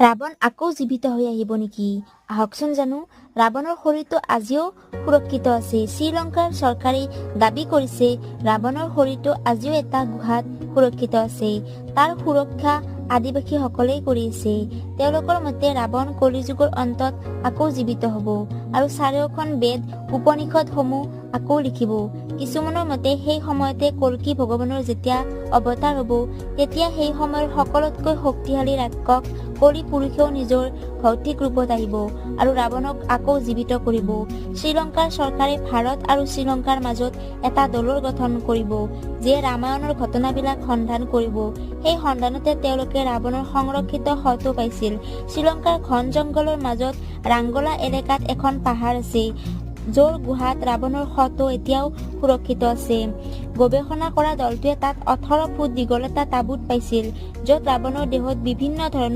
ৰাৱণ আকৌ জীৱিত হৈ আহিব নেকি? আহকচোন জানো। ৰাৱণৰ শৰীৰটো আজিও সুৰক্ষিত আছে। শ্ৰীলংকাৰ চৰকাৰে দাবী কৰিছে ৰাৱণৰ শৰীৰটো আজিও এটা গুহাত সুৰক্ষিত আছে। তাৰ সুৰক্ষা আদিবাসীসকলেই কৰি আছে। তেওঁলোকৰ মতে ৰাৱণ কলিযুগৰ অন্তত আকৌ জীৱিত হ'ব আৰু চাৰিওখন বেদ উপনিষদসমূহ আকৌ লিখিব। কিছুমানৰ মতে সেই সময়তে কল্কি ভগৱানৰ যেতিয়া অৱতাৰ হ'ব, তেতিয়া সেই সময়ৰ সকলোতকৈ শক্তিশালী ৰাক্ষস কলি পুৰুষেও নিজৰ ভৌতিক ৰূপত আহিব আৰু ৰাৱণক আকৌ জীৱিত কৰিব। শ্ৰীলংকাৰ চৰকাৰে ভাৰত আৰু শ্ৰীলংকাৰ মাজত এটা দলৰ গঠন কৰিব, যিয়ে ৰামায়ণৰ ঘটনাবিলাক সন্ধান কৰিব। সেই সন্ধানতে তেওঁলোকে ৰাৱণৰ সংৰক্ষিত শটো পাইছিল। শ্ৰীলংকাৰ ঘন জংঘলৰ মাজত ৰাংগলা এলেকাত এখন পাহাৰ আছে, য'ৰ গুহাত ৰাৱণৰ শটো এতিয়াও সুৰক্ষিত আছে। গৱেষণা কৰা দলটোৱে তাত 18 ফুট দীঘল এটা টাবুত পাইছিল, য'ত ৰাৱণৰ দেহত বিভিন্ন ধৰণৰ